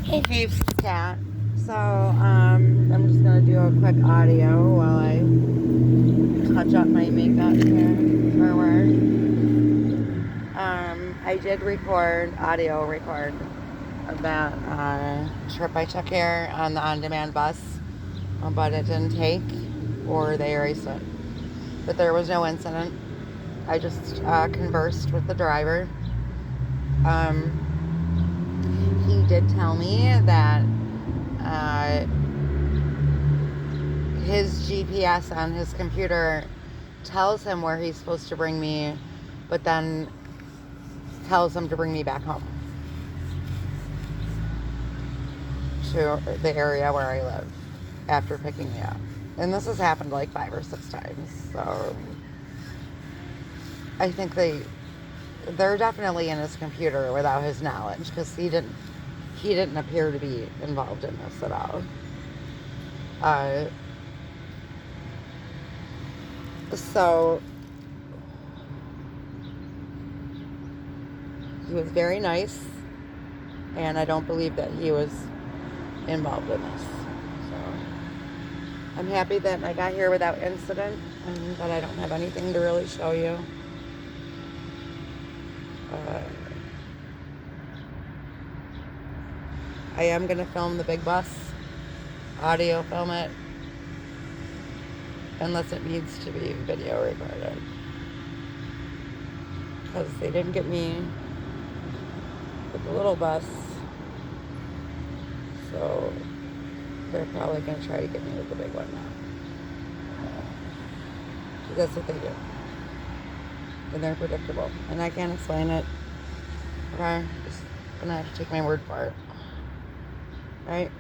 Hey peeps, it's Kat. So, I'm just gonna do a quick audio while I touch up my makeup here for work. I did audio record that trip I took here on the on-demand bus, but it didn't take, or they erased it. But there was no incident. I just conversed with the driver. Um, he did tell me that uh, his GPS on his computer tells him where he's supposed to bring me, but then tells him to bring me back home to the area where I live after picking me up. And this has happened like 5 or 6 times. So I think they're definitely in his computer without his knowledge, because he didn't appear to be involved in this at all. So he was very nice, and I don't believe that he was involved in this. So I'm happy that I got here without incident, and that I don't have anything to really show you. I am going to film the big bus, audio film it, unless it needs to be video recorded, because they didn't get me with the little bus, so they're probably going to try to get me with the big one now. That's what they do. And they're predictable. And I can't explain it. Okay? Just going to have to take my word for it. Right?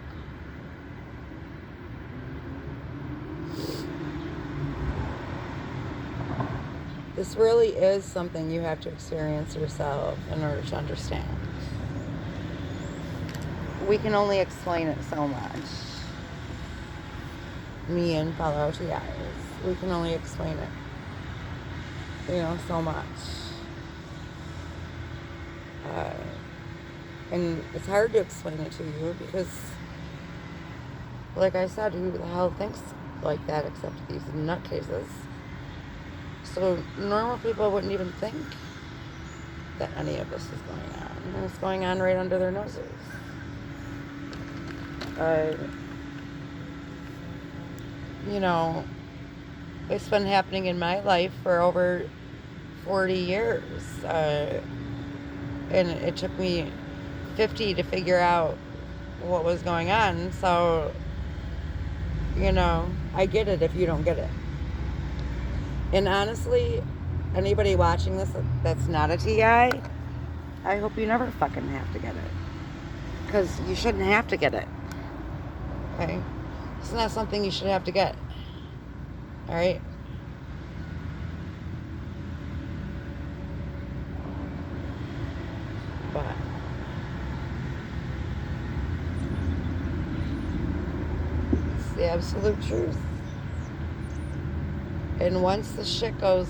This really is something you have to experience yourself in order to understand. We can only explain it so much. Me and fellow TIs. We can only explain it, so much. And it's hard to explain it to you because, like I said, who the hell thinks like that except these nutcases? So normal people wouldn't even think that any of this is going on. And it's going on right under their noses. It's been happening in my life for over 40 years. And it took me 50 to figure out what was going on. So, I get it if you don't get it. And honestly, anybody watching this that's not a TI, I hope you never fucking have to get it. Because you shouldn't have to get it. Okay? It's not something you should have to get. Alright? But it's the absolute truth. And once the shit goes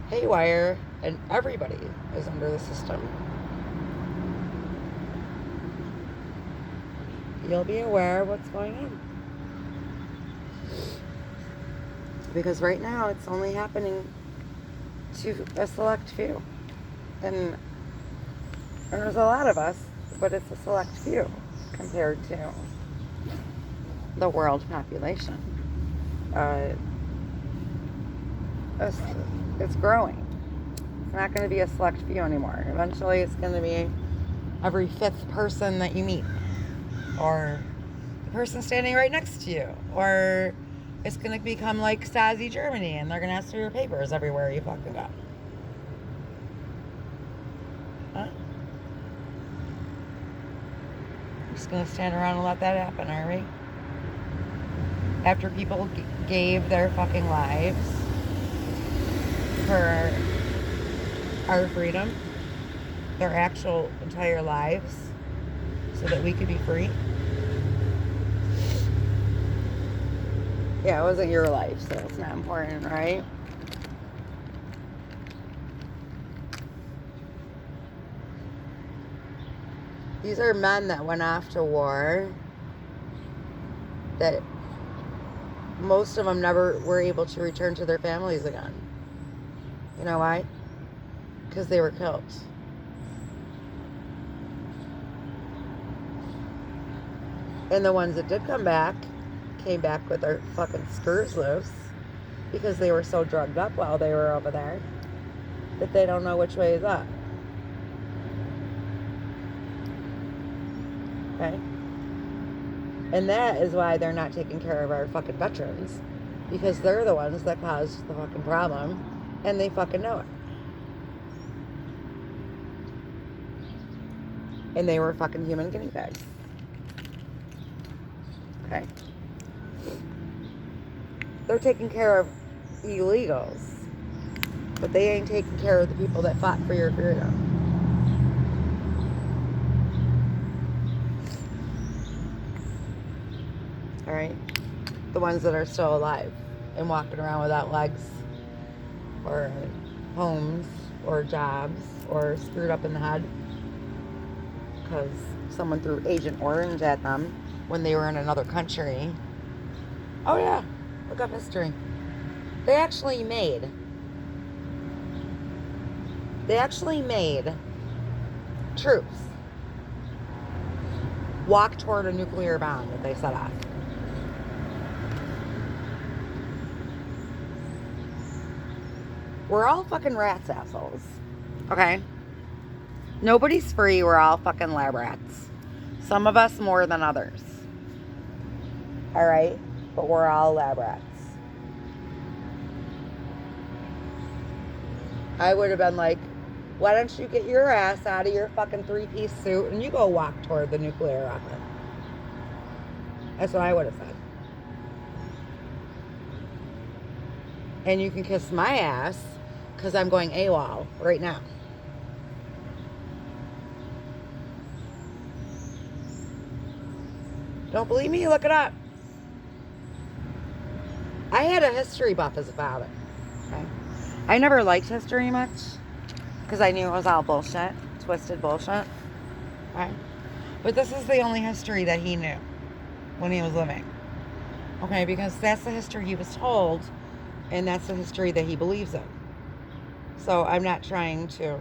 haywire and everybody is under the system, you'll be aware of what's going on. Because right now it's only happening to a select few. And there's a lot of us, but it's a select few compared to the world population. It's growing. It's not going to be a select few anymore. Eventually it's going to be every 5th person that you meet, or the person standing right next to you, or it's going to become like Stasi Germany, and they're going to ask for your papers everywhere you fucking go. Huh? We're just going to stand around and let that happen, are we? After people gave their fucking lives for our freedom, their actual entire lives, so that we could be free. Yeah, it wasn't your life, so it's not important, right? These are men that went off to war that most of them never were able to return to their families again. You know why? Because they were killed. And the ones that did come back came back with their fucking screws loose because they were so drugged up while they were over there that they don't know which way is up. Okay? And that is why they're not taking care of our fucking veterans, because they're the ones that caused the fucking problem and they fucking know it. And they were fucking human guinea pigs. Okay? They're taking care of illegals, but they ain't taking care of the people that fought for your freedom. Alright? The ones that are still alive and walking around without legs or homes or jobs or screwed up in the head because someone threw Agent Orange at them when they were in another country. Oh yeah, look up history. They actually made troops walk toward a nuclear bomb that they set off. We're all fucking rats, assholes. Okay? Nobody's free. We're all fucking lab rats. Some of us more than others. Alright? But we're all lab rats. I would have been like, why don't you get your ass out of your fucking 3-piece suit and you go walk toward the nuclear rocket? That's what I would have said. And you can kiss my ass because I'm going AWOL right now. Don't believe me? Look it up. I had a history buff as a father. Okay? I never liked history much because I knew it was all bullshit, twisted bullshit. Okay? But this is the only history that he knew when he was living. Okay? Because that's the history he was told, and that's the history that he believes in. So I'm not trying to,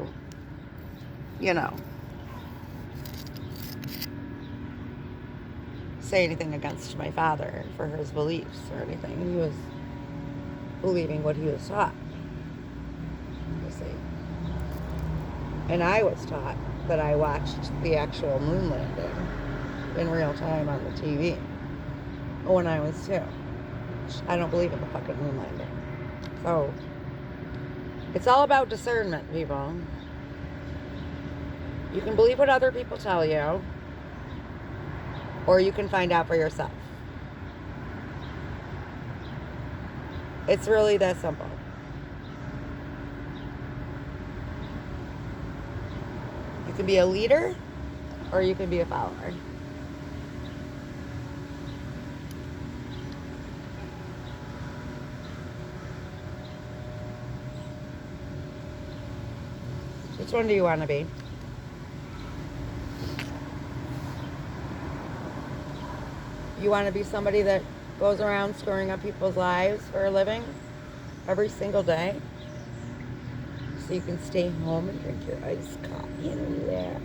say anything against my father for his beliefs or anything. He was believing what he was taught. You see. And I was taught that I watched the actual moon landing in real time on the TV when I was 2. I don't believe in the fucking moon landing. So it's all about discernment, people. You can believe what other people tell you, or you can find out for yourself. It's really that simple. You can be a leader, or you can be a follower. Which one do you want to be? You want to be somebody that goes around screwing up people's lives for a living every single day? So you can stay home and drink your iced coffee and relax.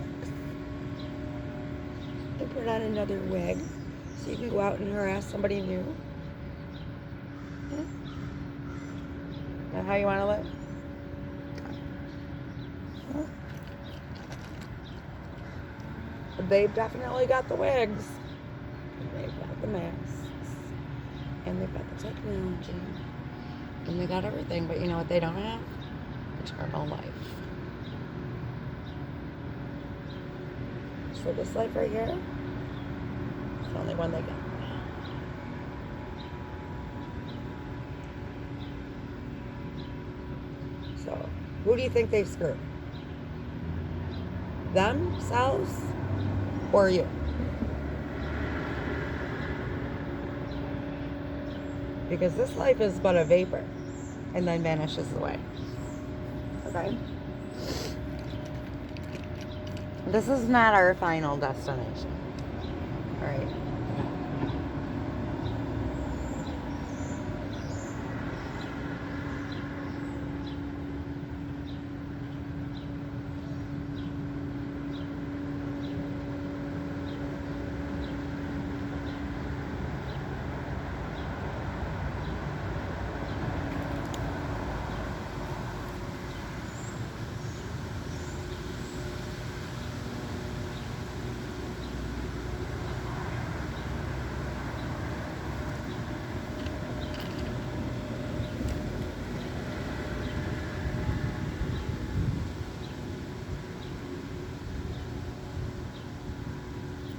And put on another wig so you can go out and harass somebody new? Is that how you want to live? They've definitely got the wigs. And they've got the masks. And they've got the technology. And they got everything. But you know what they don't have? Eternal life. So this life right here is the only one they got. So, who do you think they've screwed? Themselves or you? Because this life is but a vapor and then vanishes away. Okay? This is not our final destination. All right.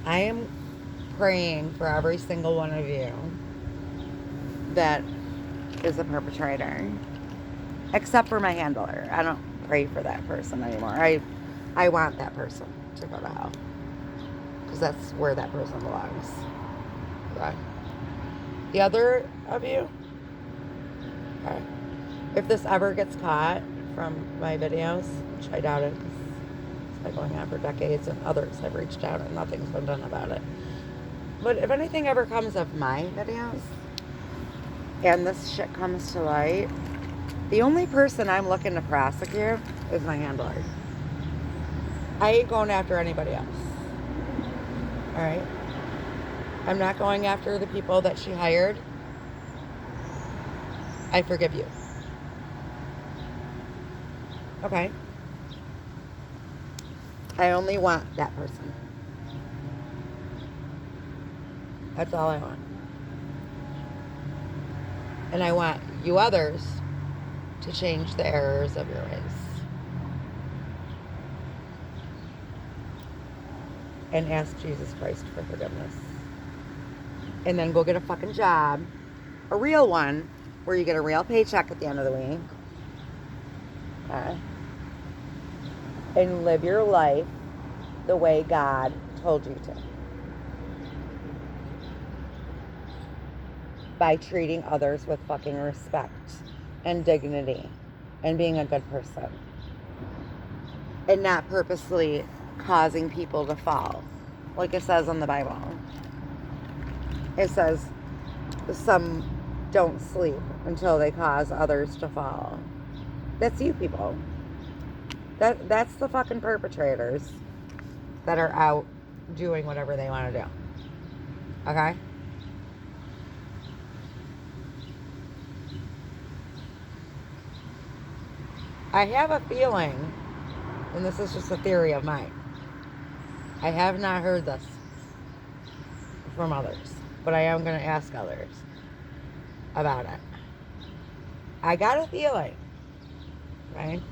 I am praying for every single one of you that is a perpetrator, except for my handler. I don't pray for that person anymore. I want that person to go to hell because that's where that person belongs. Okay. The other of you, okay, if this ever gets caught from my videos, which I doubt it, because it's been going on for decades and others have reached out and nothing's been done about it. But if anything ever comes of my videos and this shit comes to light, the only person I'm looking to prosecute is my handler. I ain't going after anybody else. Alright? I'm not going after the people that she hired. I forgive you. Okay? I only want that person. That's all I want. And I want you others to change the errors of your ways. And ask Jesus Christ for forgiveness. And then go get a fucking job. A real one, where you get a real paycheck at the end of the week. Okay? And live your life the way God told you to. By treating others with fucking respect and dignity and being a good person. And not purposely causing people to fall. Like it says in the Bible. It says, some don't sleep until they cause others to fall. That's you people. That's the fucking perpetrators that are out doing whatever they want to do. Okay? I have a feeling, and this is just a theory of mine, I have not heard this from others, but I am going to ask others about it. I got a feeling, right,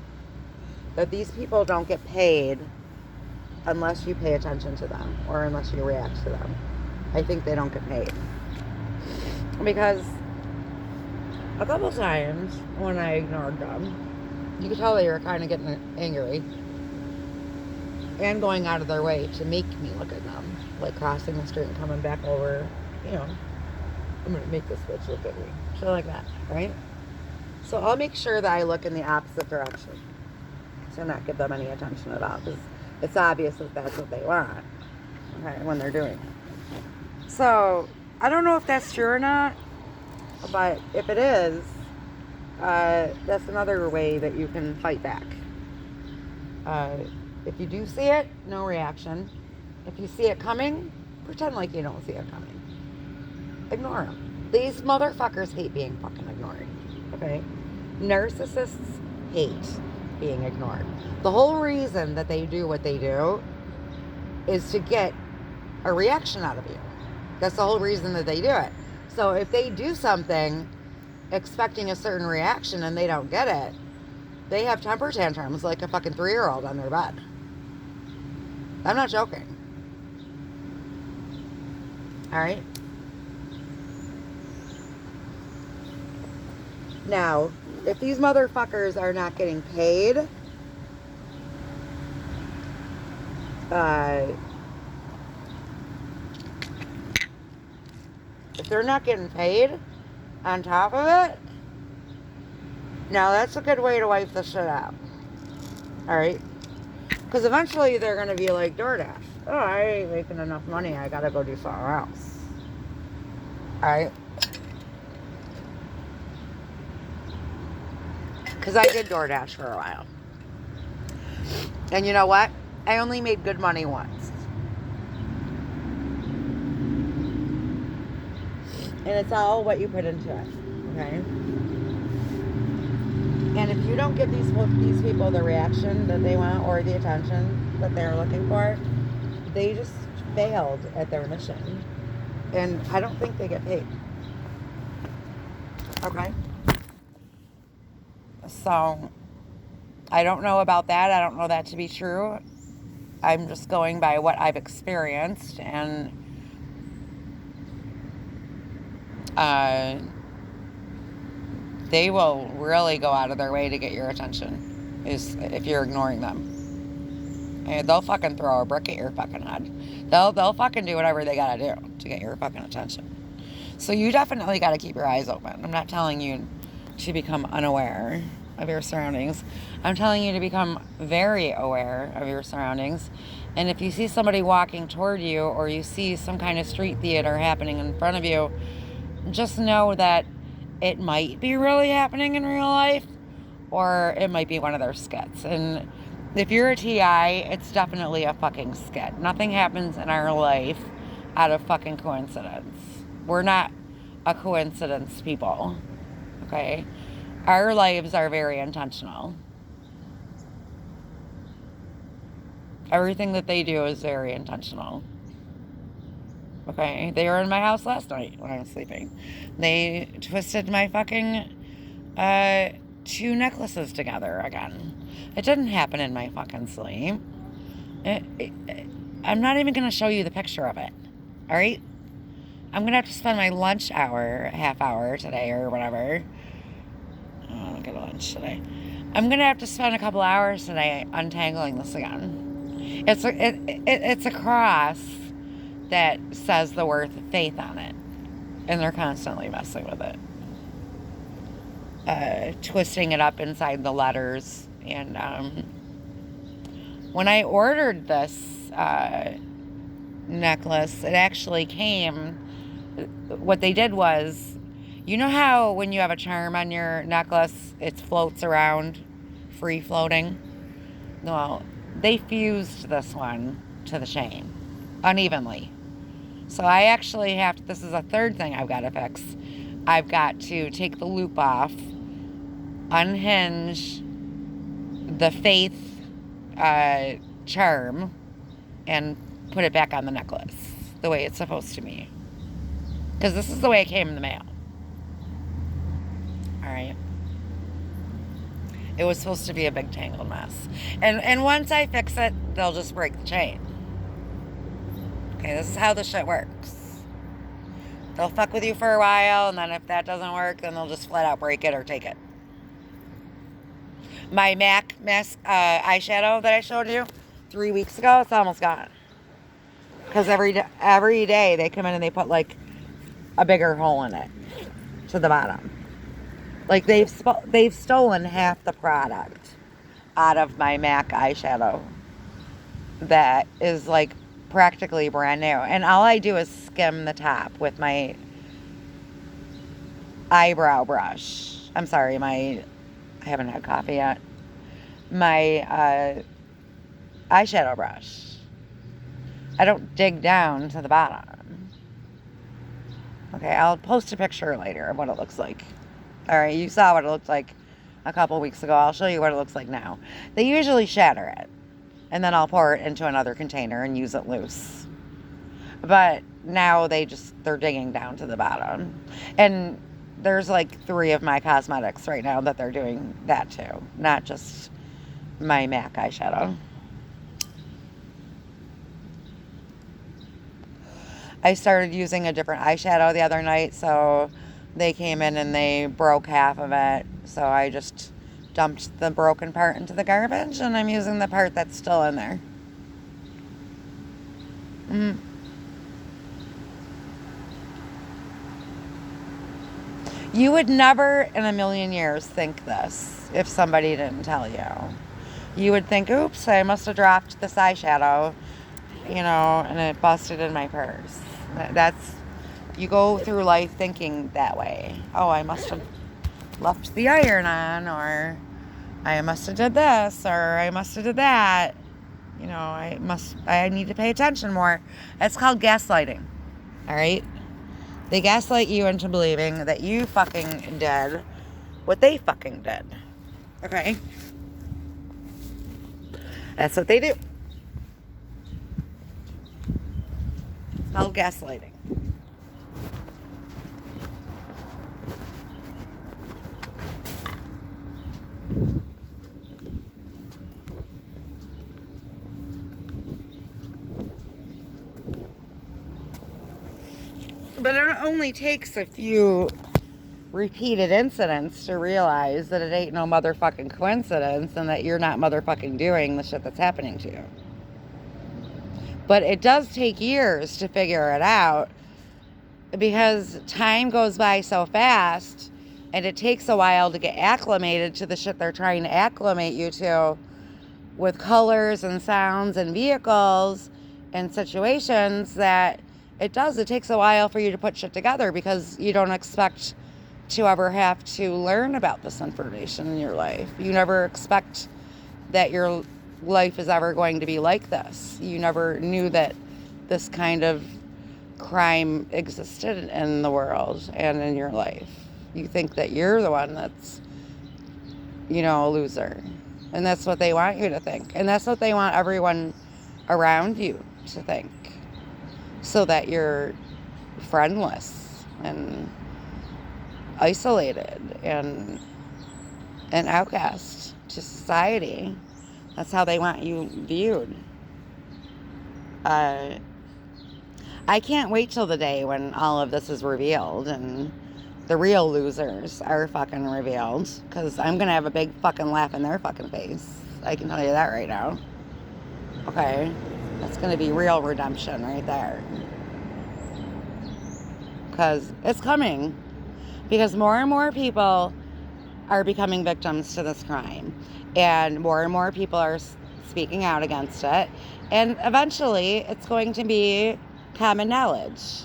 that these people don't get paid unless you pay attention to them or unless you react to them. I think they don't get paid. Because a couple times when I ignored them, you could tell they were kind of getting angry and going out of their way to make me look at them, like crossing the street and coming back over, you know, I'm going to make this bitch look at me. Shit like that, right? So I'll make sure that I look in the opposite direction to not give them any attention at all, because it's obvious that that's what they want, okay, when they're doing it. So I don't know if that's true or not, but if it is, that's another way that you can fight back. If you do see it, no reaction. If you see it coming, pretend like you don't see it coming. Ignore them. These motherfuckers hate being fucking ignored. Okay? Narcissists hate being ignored. The whole reason that they do what they do is to get a reaction out of you. That's the whole reason that they do it. So if they do something expecting a certain reaction and they don't get it, they have temper tantrums like a fucking 3-year-old on their bed. I'm not joking. Alright? Now, if these motherfuckers are not getting paid, if they're not getting paid on top of it, now that's a good way to wipe the shit out. Alright? Because eventually they're going to be like DoorDash. Oh, I ain't making enough money. I got to go do something else. Alright? Because I did DoorDash for a while. And you know what? I only made good money once. And it's all what you put into it. Okay? And if you don't give these people the reaction that they want or the attention that they're looking for, they just failed at their mission. And I don't think they get paid. Okay? So, I don't know about that. I don't know that to be true. I'm just going by what I've experienced. And they will really go out of their way to get your attention if you're ignoring them. And they'll fucking throw a brick at your fucking head. They'll fucking do whatever they gotta do to get your fucking attention. So you definitely gotta keep your eyes open. I'm not telling you to become unaware of your surroundings. I'm telling you to become very aware of your surroundings. And if you see somebody walking toward you, or you see some kind of street theater happening in front of you, just know that it might be really happening in real life, or it might be one of their skits. And if you're a TI, it's definitely a fucking skit. Nothing happens in our life out of fucking coincidence. We're not a coincidence people. Okay? Our lives are very intentional. Everything that they do is very intentional. Okay? They were in my house last night when I was sleeping. They twisted my fucking 2 necklaces together again. It didn't happen in my fucking sleep. I'm not even going to show you the picture of it. Alright? I'm going to have to spend my lunch hour, half hour today or whatever. I don't get a lunch today. I'm going to have to spend a couple hours today untangling this again. It's a cross that says the word faith on it. And they're constantly messing with it. Twisting it up inside the letters. And when I ordered this necklace, it actually came. What they did was, you know how when you have a charm on your necklace, it floats around, free floating? Well, they fused this one to the chain unevenly. So I actually have to, this is a third thing I've got to fix. I've got to take the loop off, unhinge the faith charm, and put it back on the necklace the way it's supposed to be. Because this is the way it came in the mail. Alright. It was supposed to be a big tangled mess. And once I fix it, they'll just break the chain. Okay, this is how this shit works. They'll fuck with you for a while, and then if that doesn't work, then they'll just flat out break it or take it. My MAC eyeshadow that I showed you 3 weeks ago, it's almost gone. Because every day they come in and they put like a bigger hole in it to the bottom. Like they've stolen half the product out of my MAC eyeshadow that is like practically brand new. And all I do is skim the top with my eyebrow brush. I'm sorry, I haven't had coffee yet. My eyeshadow brush. I don't dig down to the bottom. Okay, I'll post a picture later of what it looks like. Alright, you saw what it looked like a couple weeks ago. I'll show you what it looks like now. They usually shatter it. And then I'll pour it into another container and use it loose. But now they're digging down to the bottom. And there's like 3 of my cosmetics right now that they're doing that too. Not just my MAC eyeshadow. I started using a different eyeshadow the other night, so they came in and they broke half of it. So I just dumped the broken part into the garbage, and I'm using the part that's still in there. You would never in a million years think this if somebody didn't tell you. You would think, oops, I must have dropped this eyeshadow, and it busted in my purse. That's, you go through life thinking that way. Oh, I must have left the iron on, or I must have did this, or I must have did that. I need to pay attention more. It's called gaslighting. All right? They gaslight you into believing that you fucking did what they fucking did. Okay? That's what they do. It's called gaslighting. But it only takes a few repeated incidents to realize that it ain't no motherfucking coincidence and that you're not motherfucking doing the shit that's happening to you. But it does take years to figure it out because time goes by so fast and it takes a while to get acclimated to the shit they're trying to acclimate you to with colors and sounds and vehicles and situations that it takes a while for you to put shit together because you don't expect to ever have to learn about this information in your life. You never expect that your life is ever going to be like this. You never knew that this kind of crime existed in the world and in your life. You think that you're the one that's, a loser. And that's what they want you to think. And that's what they want everyone around you to think. So that you're friendless and isolated and an outcast to society. That's how they want you viewed. I can't wait till the day when all of this is revealed and the real losers are fucking revealed, because I'm going to have a big fucking laugh in their fucking face. I can tell you that right now. Okay? That's going to be real redemption right there. Because it's coming. Because more and more people are becoming victims to this crime. And more people are speaking out against it. And eventually, it's going to be common knowledge.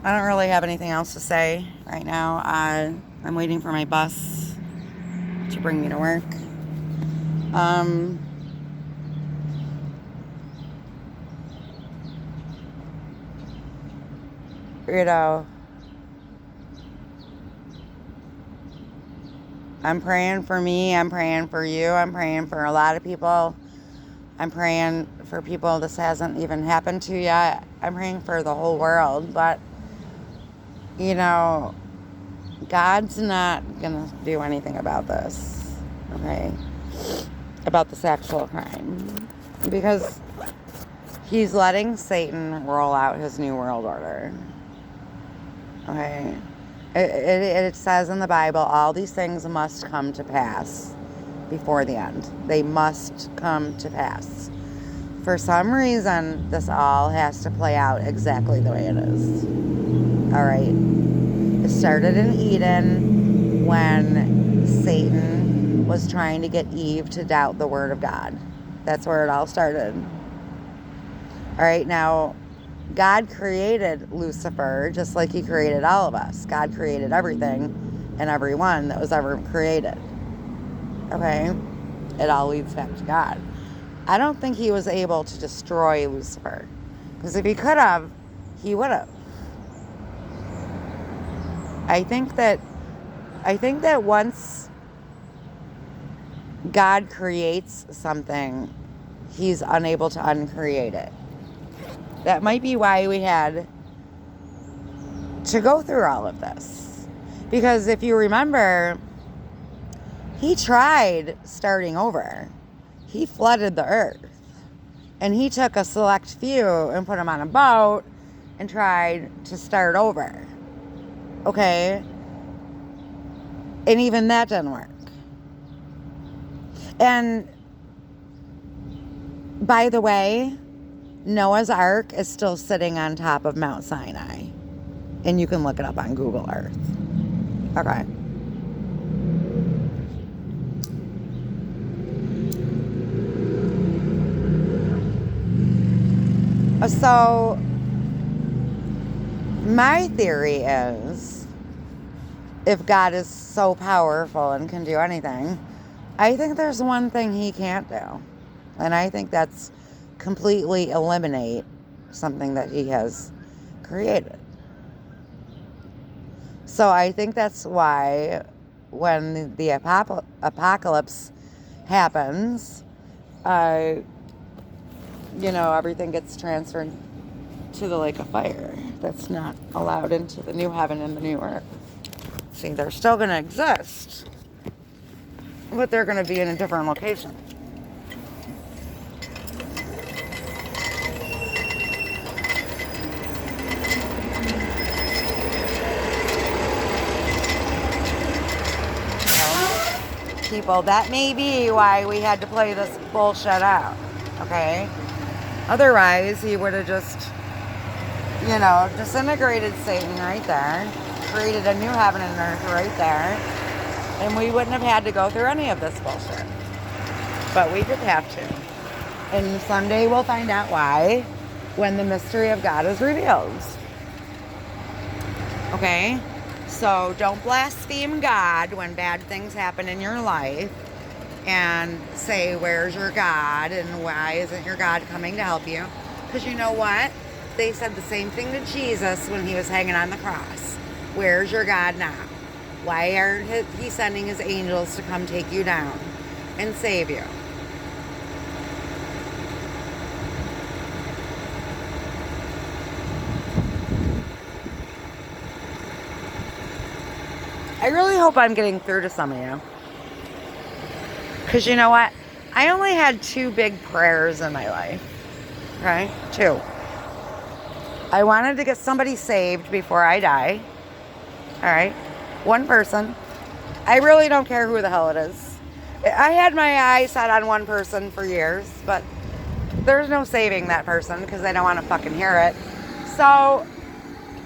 I don't really have anything else to say right now. I'm waiting for my bus to bring me to work. I'm praying for me. I'm praying for you. I'm praying for a lot of people. I'm praying for people this hasn't even happened to yet. I'm praying for the whole world. But, God's not going to do anything about this. Okay? About this actual crime. Because he's letting Satan roll out his new world order. Okay? It says in the Bible, all these things must come to pass before the end. They must come to pass. For some reason, this all has to play out exactly the way it is. All right? It started in Eden when Satan was trying to get Eve to doubt the word of God. That's where it all started. All right, now, God created Lucifer just like he created all of us. God created everything and everyone that was ever created. Okay? It all leads back to God. I don't think he was able to destroy Lucifer. Because if he could have, he would have. I think that once God creates something, he's unable to uncreate it. That might be why we had to go through all of this. Because if you remember, he tried starting over. He flooded the earth. And he took a select few and put them on a boat and tried to start over. Okay? And even that didn't work. And by the way, Noah's Ark is still sitting on top of Mount Sinai. And you can look it up on Google Earth. Okay. So, my theory is, if God is so powerful and can do anything, I think there's one thing he can't do. And I think that's completely eliminate something that he has created. So I think that's why when the apocalypse happens, everything gets transferred to the lake of fire. That's not allowed into the new heaven and the new earth. See, they're still going to exist, but they're going to be in a different location. People, that may be why we had to play this bullshit out, okay? Otherwise, he would have just, disintegrated Satan right there, created a new heaven and earth right there, and we wouldn't have had to go through any of this bullshit. But we did have to. And someday we'll find out why when the mystery of God is revealed. Okay? So don't blaspheme God when bad things happen in your life and say, where's your God and why isn't your God coming to help you? Because you know what? They said the same thing to Jesus when he was hanging on the cross. Where's your God now? Why aren't he sending his angels to come take you down and save you? I really hope I'm getting through to some of you. Because you know what? I only had 2 big prayers in my life. Okay? 2. I wanted to get somebody saved before I die. Alright? 1 person. I really don't care who the hell it is. I had my eyes set on 1 person for years, but there's no saving that person because I don't want to fucking hear it. So,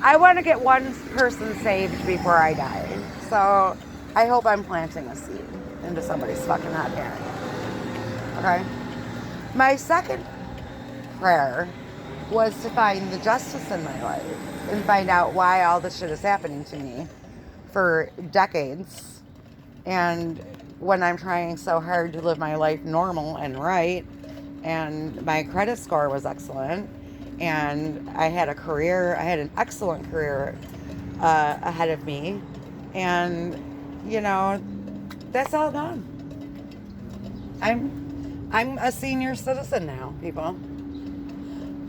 I want to get 1 person saved before I die. So, I hope I'm planting a seed into somebody's fucking head here. Okay? My second prayer was to find the justice in my life and find out why all this shit is happening to me for decades. And when I'm trying so hard to live my life normal and right, and my credit score was excellent, and I had an excellent career ahead of me, and that's all gone. I'm a senior citizen now, people.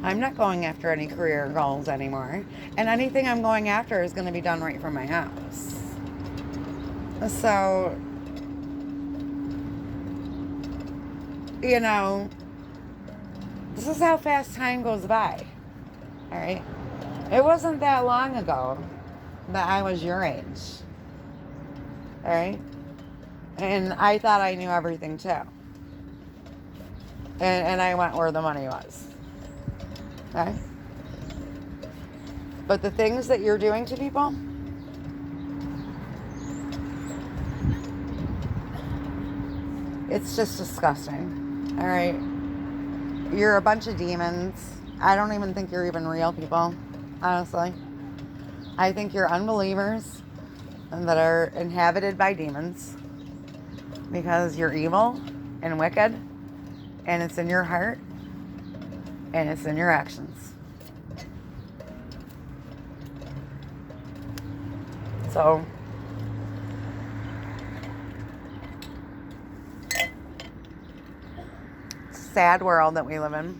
I'm not going after any career goals anymore, and anything I'm going after is going to be done right from my house. So, this is how fast time goes by. All right? It wasn't that long ago that I was your age. All right? And I thought I knew everything too. And I went where the money was. Okay? But the things that you're doing to people, it's just disgusting. All right? You're a bunch of demons. I don't even think you're even real people, honestly. I think you're unbelievers that are inhabited by demons because you're evil and wicked, and it's in your heart and it's in your actions. So, it's a sad world that we live in.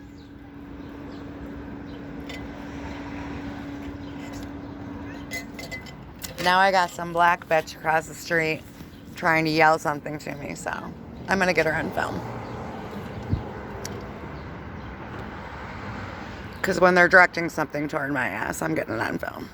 Now I got some black bitch across the street trying to yell something to me, so I'm gonna get her on film. Because when they're directing something toward my ass, I'm getting it on film.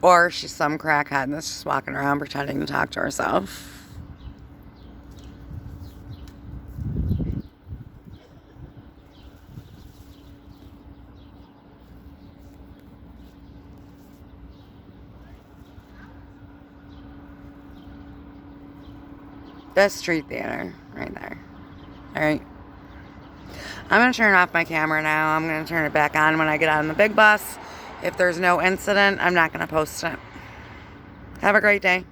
Or she's some crackhead that's just walking around pretending to talk to herself. The street theater right there. Alright. I'm going to turn off my camera now. I'm going to turn it back on when I get on the big bus. If there's no incident, I'm not going to post it. Have a great day.